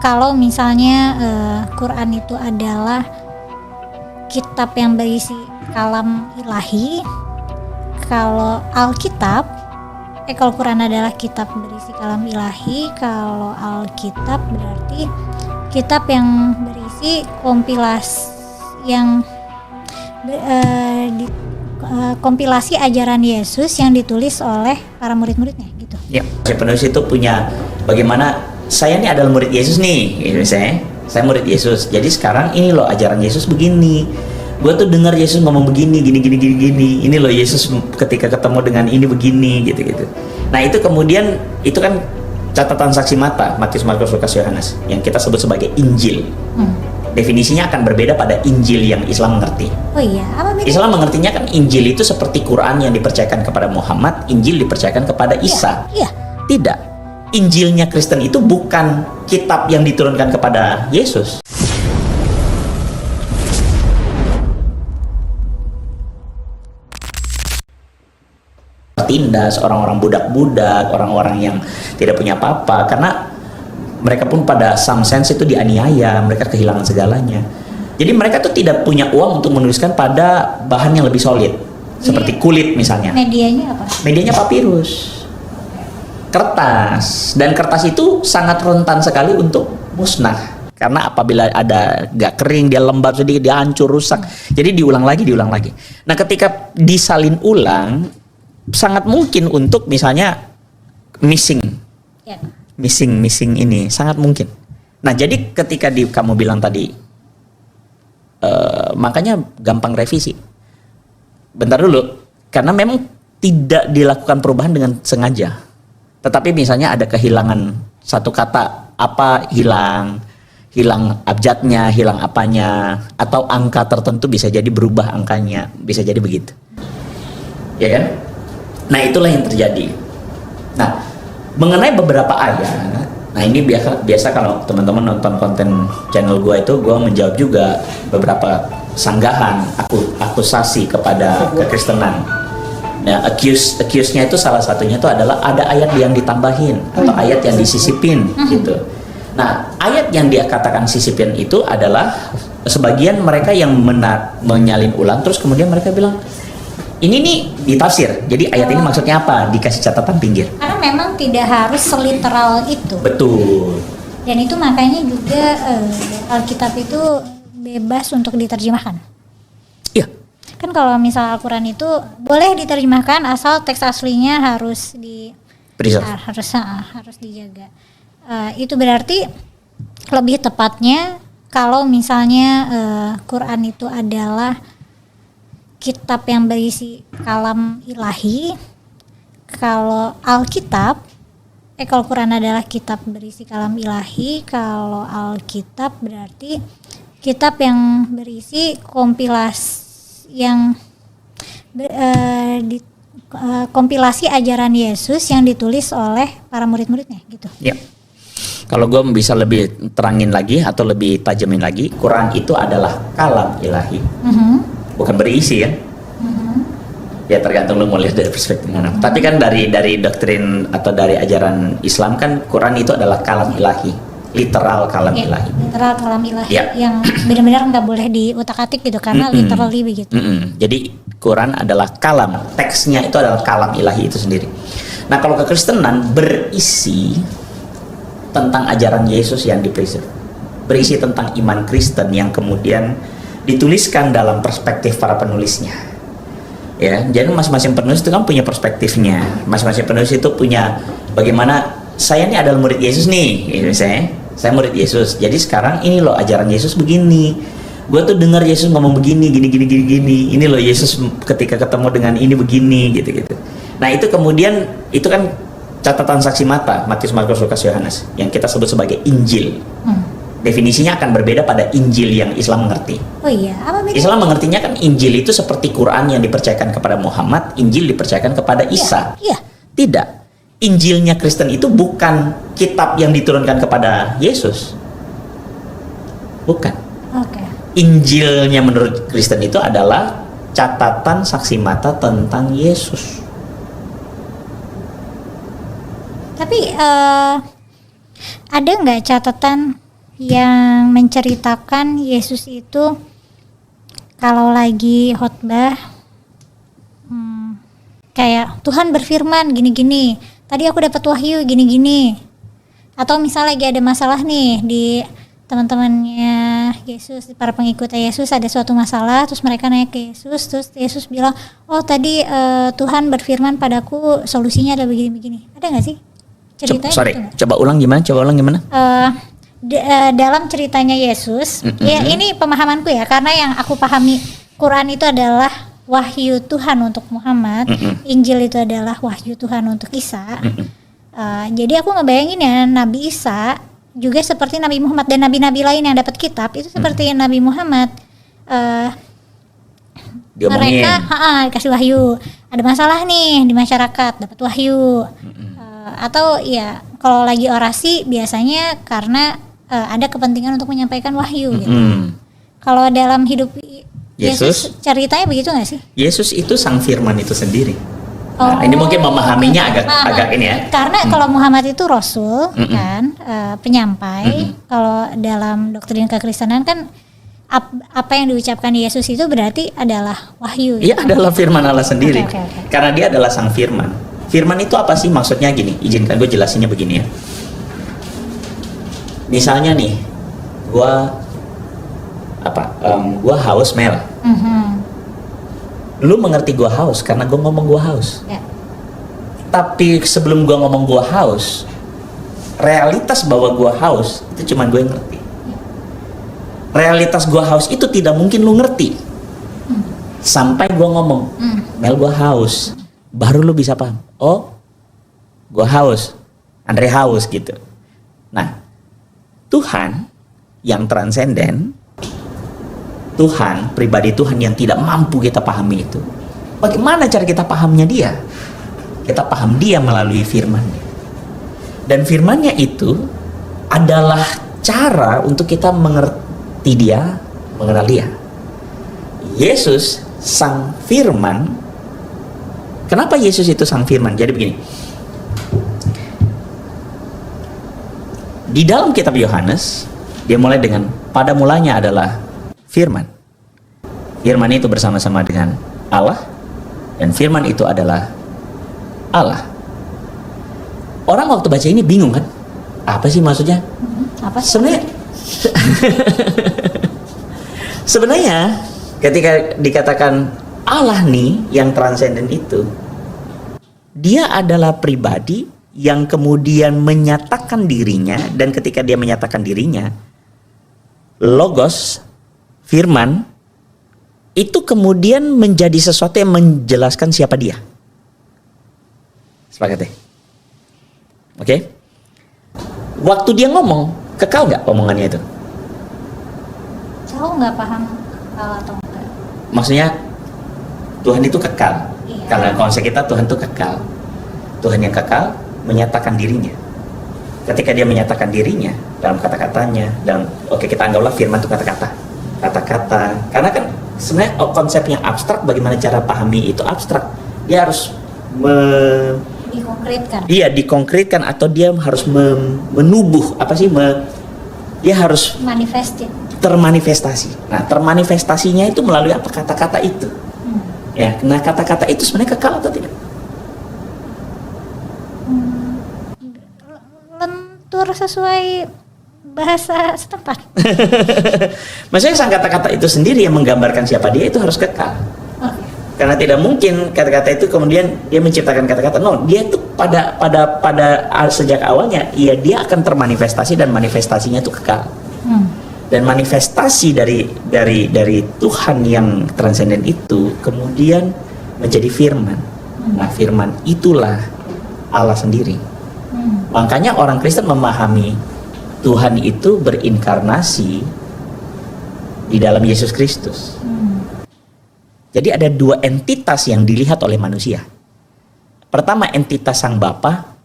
kalau misalnya Quran itu adalah kitab yang berisi kalam ilahi, kalau kalau Quran adalah kitab berisi kalam ilahi, kalau Alkitab berarti kitab yang berisi kompilasi ajaran Yesus yang ditulis oleh para murid-muridnya gitu. Ya, penulis itu punya bagaimana saya ini adalah murid Yesus nih, gitu, saya murid Yesus. Jadi sekarang ini loh ajaran Yesus begini. Gue tuh dengar Yesus ngomong begini, gini. Ini loh Yesus ketika ketemu dengan ini begini, gitu. Nah itu kemudian itu kan catatan saksi mata Matius, Markus, Lukas, Yohanes yang kita sebut sebagai Injil. Definisinya akan berbeda pada Injil yang Islam mengerti. Oh iya, apa bedanya? Islam mengertinya kan Injil itu seperti Quran yang dipercayakan kepada Muhammad, Injil dipercayakan kepada Isa. Iya. Tidak. Injilnya Kristen itu bukan kitab yang diturunkan kepada Yesus. Tindas orang-orang budak-budak, orang-orang yang tidak punya apa-apa, karena mereka pun pada some sense itu dianiaya, mereka kehilangan segalanya. Jadi mereka tuh tidak punya uang untuk menuliskan pada bahan yang lebih solid, seperti kulit misalnya. Medianya apa? Medianya papirus, kertas, dan kertas itu sangat rentan sekali untuk musnah. Karena apabila ada gak kering, dia lembab sedikit, dia hancur, rusak. Jadi diulang lagi. Nah ketika disalin ulang, sangat mungkin untuk misalnya missing ini sangat mungkin. Nah jadi ketika kamu bilang tadi makanya gampang revisi. Bentar dulu, karena memang tidak dilakukan perubahan dengan sengaja. Tetapi misalnya ada kehilangan satu kata, apa hilang abjadnya, hilang apanya, atau angka tertentu bisa jadi berubah angkanya, bisa jadi begitu. Ya kan? Nah itulah yang terjadi. Nah mengenai beberapa ayat, nah ini biasa kalau teman-teman nonton konten channel gue itu, gue menjawab juga beberapa sanggahan, akusasi kepada kekristenan. Nah accuse-nya itu salah satunya itu adalah ada ayat yang ditambahin atau ayat yang disisipin gitu. Nah ayat yang dia katakan sisipin itu adalah sebagian mereka yang menyalin ulang, terus kemudian mereka bilang ini nih ditafsir, jadi ayat ini maksudnya apa, dikasih catatan pinggir. Karena memang tidak harus seliteral itu. Betul. Dan itu makanya juga Alkitab itu bebas untuk diterjemahkan. Iya. Kan kalau misal Al-Quran itu boleh diterjemahkan asal teks aslinya harus harus dijaga. Itu berarti lebih tepatnya kalau misalnya Quran itu adalah kitab yang berisi kalam ilahi, kalau Alkitab kalau Quran adalah kitab berisi kalam ilahi, kalau Alkitab berarti kitab yang berisi kompilasi ajaran Yesus yang ditulis oleh para murid-muridnya gitu. Ya. Kalau gue bisa lebih terangin lagi atau lebih tajamin lagi, Quran itu adalah kalam ilahi. Bukan berisi kan? Ya tergantung lu mau lihat dari perspektif mana. Tapi kan dari doktrin atau dari ajaran Islam kan Quran itu adalah kalam ilahi, literal kalam ilahi. Literal kalam ilahi yang benar-benar nggak boleh diutak-atik gitu karena literally begitu. Jadi Quran adalah kalam, teksnya itu adalah kalam ilahi itu sendiri. Nah kalau kekristenan berisi tentang ajaran Yesus yang dipreserve, berisi tentang iman Kristen yang kemudian dituliskan dalam perspektif para penulisnya. Ya, jadi masing-masing penulis itu kan punya perspektifnya. Masing-masing penulis itu punya bagaimana saya ini adalah murid Yesus nih, gitu, saya murid Yesus. Jadi sekarang ini loh ajaran Yesus begini. Gue tuh dengar Yesus ngomong begini, gini. Ini loh Yesus ketika ketemu dengan ini begini, gitu. Nah itu kemudian itu kan catatan saksi mata Matius, Markus, Lukas, Yohanes yang kita sebut sebagai Injil. Definisinya akan berbeda pada Injil yang Islam mengerti. Oh iya, apa bedanya? Islam mengertinya kan Injil itu seperti Quran yang dipercayakan kepada Muhammad, Injil dipercayakan kepada Isa. Iya. Tidak. Injilnya Kristen itu bukan kitab yang diturunkan kepada Yesus. Bukan. Oke. Injilnya menurut Kristen itu adalah catatan saksi mata tentang Yesus. Tapi ada nggak catatan yang menceritakan Yesus itu kalau lagi khotbah kayak Tuhan berfirman gini-gini, tadi aku dapat wahyu gini-gini. Atau misalnya lagi ada masalah nih di teman-temannya Yesus, para pengikutnya Yesus ada suatu masalah, terus mereka nanya ke Yesus, terus Yesus bilang, oh tadi Tuhan berfirman padaku solusinya ada begini-begini. Ada nggak sih ceritanya? Coba ulang gimana? Dalam ceritanya Yesus, ya ini pemahamanku ya, karena yang aku pahami Quran itu adalah wahyu Tuhan untuk Muhammad, Injil itu adalah wahyu Tuhan untuk Isa. Jadi aku ngebayangin ya Nabi Isa juga seperti Nabi Muhammad dan nabi-nabi lain yang dapat kitab itu seperti Nabi Muhammad. Mereka dikasih wahyu, ada masalah nih di masyarakat, dapat wahyu. Atau ya kalau lagi orasi biasanya karena ada kepentingan untuk menyampaikan wahyu gitu. Kalau dalam hidup Yesus ceritanya begitu nggak sih? Yesus itu sang firman itu sendiri. Nah, ini mungkin memahaminya agak ini ya. Karena kalau Muhammad itu rasul kan, penyampai. Kalau dalam doktrin kekristenan kan apa yang diucapkan Yesus itu berarti adalah wahyu. Iya, adalah firman Allah sendiri. Okay. Karena dia adalah sang firman. Firman itu apa sih maksudnya? Gini, izinkan gue jelasinnya begini ya. Misalnya nih, gua haus, Mel. Lu mengerti gua haus karena gua ngomong gua haus. Tapi sebelum gua ngomong gua haus, realitas bahwa gua haus itu cuma gue yang ngerti. Realitas gua haus itu tidak mungkin lu ngerti sampai gua ngomong, Mel gua haus, baru lu bisa paham. Oh, gua haus, Andre haus gitu. Nah, Tuhan yang transenden, Tuhan, pribadi Tuhan yang tidak mampu kita pahami itu, bagaimana cara kita pahamnya dia? Kita paham dia melalui firman-Nya. Dan firman-Nya itu adalah cara untuk kita mengerti dia, mengenal dia. Yesus sang firman. Kenapa Yesus itu sang firman? Jadi begini. Di dalam kitab Yohanes, dia mulai dengan pada mulanya adalah firman. Firman itu bersama-sama dengan Allah dan firman itu adalah Allah. Orang waktu baca ini bingung kan? Apa sih maksudnya? Apa sih? Sebenarnya ketika dikatakan Allah nih yang transenden itu, dia adalah pribadi yang kemudian menyatakan dirinya, dan ketika dia menyatakan dirinya, logos, firman itu kemudian menjadi sesuatu yang menjelaskan siapa dia. Sepakat ya? Oke? Waktu dia ngomong, kekal nggak omongannya itu? Saya nggak paham kekal atau enggak. Maksudnya Tuhan itu kekal. Iya. Karena konsep kita Tuhan itu kekal. Tuhan yang kekal menyatakan dirinya. Ketika dia menyatakan dirinya dalam kata-katanya, dalam kita anggaplah firman itu kata-kata. Karena kan sebenarnya konsepnya abstrak, bagaimana cara pahami itu abstrak. Dia harus dikonkretkan. Iya, dikonkretkan, atau dia harus menubuh dia harus termanifestasi. Nah, termanifestasinya itu melalui apa? Kata-kata itu. Ya, nah kata-kata itu sebenarnya kekal atau tidak? Lentur sesuai bahasa setempat. Maksudnya sang kata-kata itu sendiri yang menggambarkan siapa dia itu harus kekal. Karena tidak mungkin kata-kata itu kemudian dia menciptakan kata-kata. No, dia itu pada sejak awalnya dia akan termanifestasi, dan manifestasinya itu kekal. Dan manifestasi dari Tuhan yang transenden itu kemudian menjadi firman. Nah, firman itulah Allah sendiri. Makanya orang Kristen memahami Tuhan itu berinkarnasi di dalam Yesus Kristus. Jadi ada dua entitas yang dilihat oleh manusia. Pertama, entitas Sang Bapa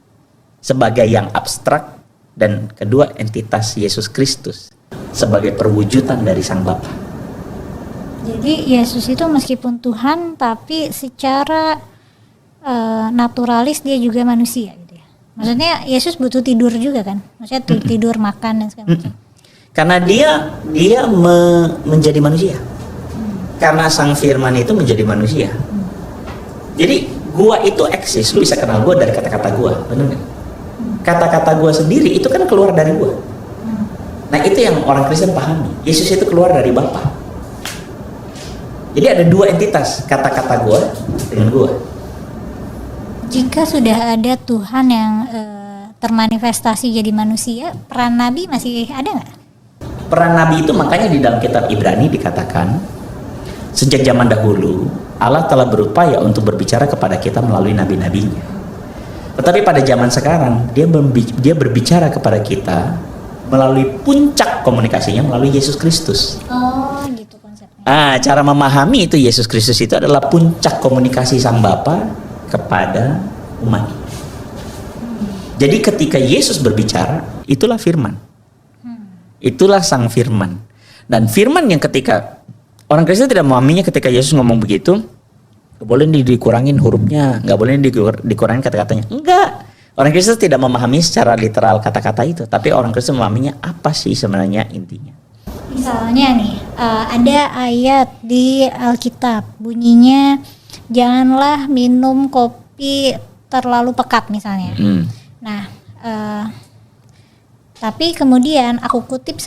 sebagai yang abstrak, dan kedua, entitas Yesus Kristus sebagai perwujudan dari Sang Bapa. Jadi Yesus itu meskipun Tuhan, tapi secara naturalis dia juga manusia gitu ya. Maksudnya Yesus butuh tidur juga kan? Maksudnya tidur, makan dan segala macam. Karena dia menjadi manusia. Karena Sang Firman itu menjadi manusia. Jadi gua itu eksis, lu bisa kenal gua dari kata-kata gua, benar nggak? Kata-kata gua sendiri itu kan keluar dari gua. Nah itu yang orang Kristen pahami. Yesus itu keluar dari Bapa. Jadi ada dua entitas, kata-kata gua dengan gua. Jika sudah ada Tuhan yang termanifestasi jadi manusia, peran nabi masih ada nggak? Peran nabi itu makanya di dalam kitab Ibrani dikatakan sejak zaman dahulu Allah telah berupaya untuk berbicara kepada kita melalui nabi-nabinya. Tetapi pada zaman sekarang dia berbicara kepada kita melalui puncak komunikasinya melalui Yesus Kristus. Oh, gitu konsepnya. Cara memahami itu Yesus Kristus itu adalah puncak komunikasi Sang Bapa kepada umat. Jadi ketika Yesus berbicara, itulah firman. Itulah Sang Firman. Dan firman yang ketika orang Kristen tidak memahaminya, ketika Yesus ngomong begitu, nggak boleh dikurangin hurufnya, nggak boleh dikurangin kata-katanya. Enggak. Orang Kristen tidak memahami secara literal kata-kata itu, tapi orang Kristen memahaminya apa sih sebenarnya intinya. Misalnya nih, ada ayat di Alkitab, bunyinya janganlah minum kopi terlalu pekat misalnya. Nah, tapi kemudian aku kutip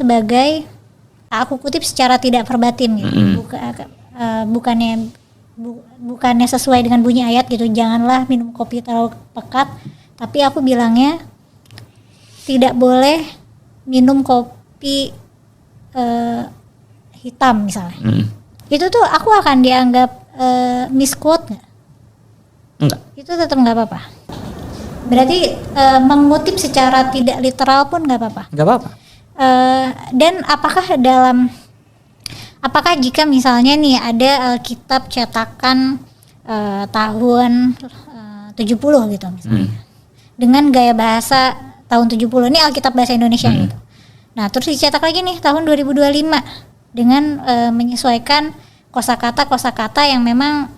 secara tidak verbatim gitu. Bukannya sesuai dengan bunyi ayat gitu, janganlah minum kopi terlalu pekat, tapi aku bilangnya tidak boleh minum kopi hitam misalnya. Itu tuh aku akan dianggap misquote nggak? Enggak. Itu tetap nggak apa-apa. Berarti mengutip secara tidak literal pun nggak apa-apa. Nggak apa-apa. Dan apakah jika misalnya nih ada Alkitab cetakan tahun 70 gitu misalnya, dengan gaya bahasa tahun 70, ini Alkitab bahasa Indonesia gitu. Nah terus dicetak lagi nih tahun 2025 dengan menyesuaikan kosakata yang memang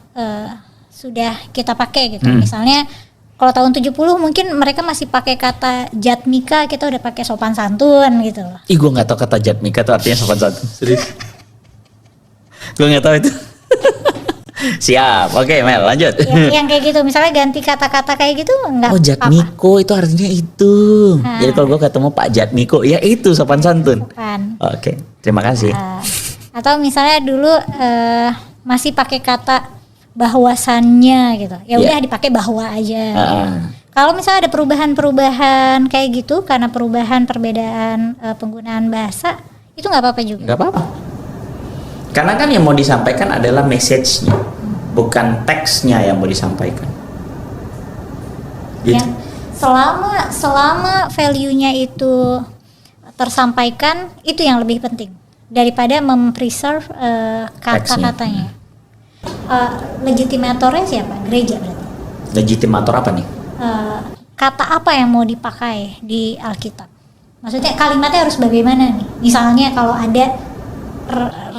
sudah kita pakai gitu. Misalnya kalau tahun 70 mungkin mereka masih pakai kata jatmika, kita udah pakai sopan santun gitu loh. Ih, gue nggak tahu kata jatmika itu artinya sopan santun. Serius? Gue nggak tahu itu. Siap, oke Mel, lanjut. Yang kayak gitu, misalnya ganti kata-kata kayak gitu nggak? Oh, jatmiko itu artinya itu. Jadi kalau gue ketemu Pak Jatmiko, ya itu sopan santun. Sopan. Oke, terima kasih. Atau misalnya dulu masih pakai kata bahwasannya gitu, ya udah dipakai bahwa aja. Kalau misalnya ada perubahan kayak gitu karena perbedaan penggunaan bahasa, itu nggak apa-apa juga. Nggak apa-apa. Karena kan yang mau disampaikan adalah message-nya, bukan teksnya yang mau disampaikan. Gitu. Ya, selama value-nya itu tersampaikan, itu yang lebih penting daripada mempreserve kata-katanya. Legitimatornya siapa? Gereja berarti. Legitimator apa nih? Kata apa yang mau dipakai di Alkitab? Maksudnya kalimatnya harus bagaimana nih? Misalnya kalau ada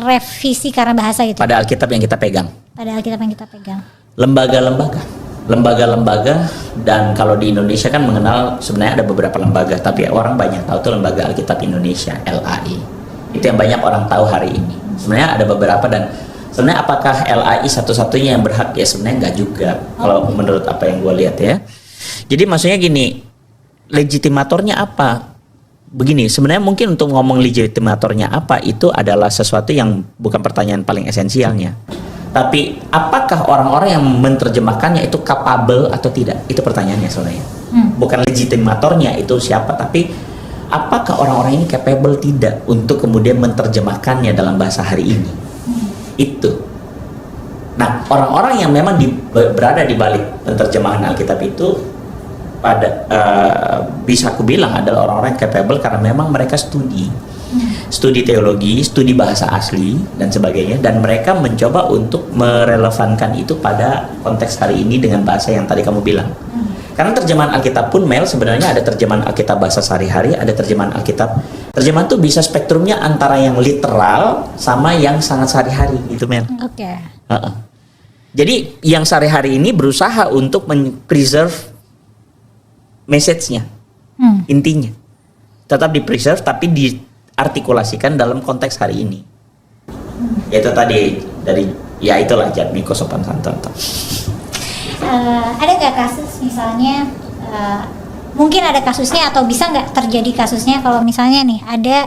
revisi karena bahasa gitu. Pada Alkitab yang kita pegang. Pada Alkitab yang kita pegang. Lembaga-lembaga, dan kalau di Indonesia kan mengenal sebenarnya ada beberapa lembaga, tapi orang banyak tahu tuh Lembaga Alkitab Indonesia, LAI. Itu yang banyak orang tahu hari ini. Sebenarnya ada beberapa, dan sebenarnya apakah LAI satu-satunya yang berhak? Ya sebenarnya enggak juga, kalau menurut apa yang gue lihat ya. Jadi maksudnya gini, legitimatornya apa? Begini, sebenarnya mungkin untuk ngomong legitimatornya apa itu adalah sesuatu yang bukan pertanyaan paling esensialnya. Tapi apakah orang-orang yang menerjemahkannya itu capable atau tidak? Itu pertanyaannya sebenarnya. Bukan legitimatornya itu siapa, tapi apakah orang-orang ini capable tidak untuk kemudian menerjemahkannya dalam bahasa hari ini? Itu. Nah, orang-orang yang memang berada di balik penerjemahan Alkitab itu bisa aku bilang adalah orang-orang yang capable karena memang mereka studi teologi, studi bahasa asli dan sebagainya, dan mereka mencoba untuk merelevankan itu pada konteks hari ini dengan bahasa yang tadi kamu bilang. Karena terjemahan Alkitab pun, Mel, sebenarnya ada terjemahan Alkitab bahasa sehari-hari, ada terjemahan Alkitab. Terjemahan itu bisa spektrumnya antara yang literal sama yang sangat sehari-hari, gitu, Mel. Oke. Jadi yang sehari-hari ini berusaha untuk preserve message-nya, intinya tetap di preserve, tapi artikulasikan dalam konteks hari ini. Itu tadi dari ya itulah Jatmiko sopan santun. Ada nggak kasus misalnya mungkin ada kasusnya atau bisa nggak terjadi kasusnya kalau misalnya nih ada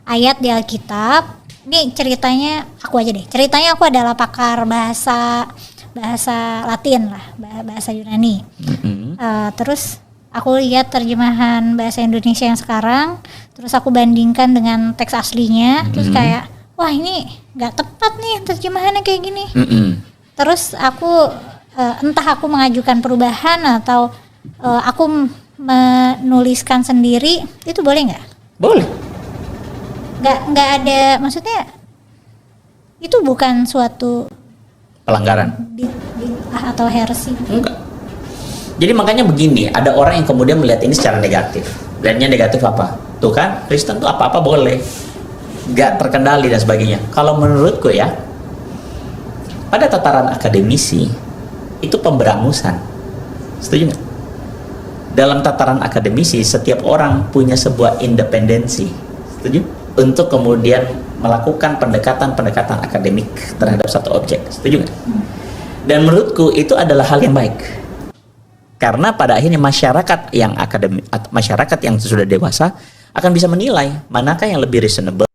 ayat di Alkitab, ini ceritanya aku aja deh, ceritanya aku adalah pakar bahasa Latin lah, bahasa Yunani. Terus aku lihat terjemahan bahasa Indonesia yang sekarang, terus aku bandingkan dengan teks aslinya, terus kayak wah ini nggak tepat nih terjemahannya kayak gini. Terus aku entah aku mengajukan perubahan atau aku menuliskan sendiri, itu boleh nggak? Boleh. Nggak ada, maksudnya itu bukan suatu Pelanggaran. Atau heresi. Enggak. Jadi makanya begini, ada orang yang kemudian melihat ini secara negatif. Lihatnya negatif apa? Tuh kan, Kristen tuh apa-apa boleh, nggak terkendali dan sebagainya. Kalau menurutku ya, pada tataran akademisi itu pemberangusan. Setuju nggak? Dalam tataran akademisi setiap orang punya sebuah independensi. Setuju? Untuk kemudian melakukan pendekatan-pendekatan akademik terhadap satu objek. Setuju nggak? Dan menurutku itu adalah hal yang baik. Karena pada akhirnya masyarakat yang akademik, masyarakat yang sudah dewasa akan bisa menilai manakah yang lebih reasonable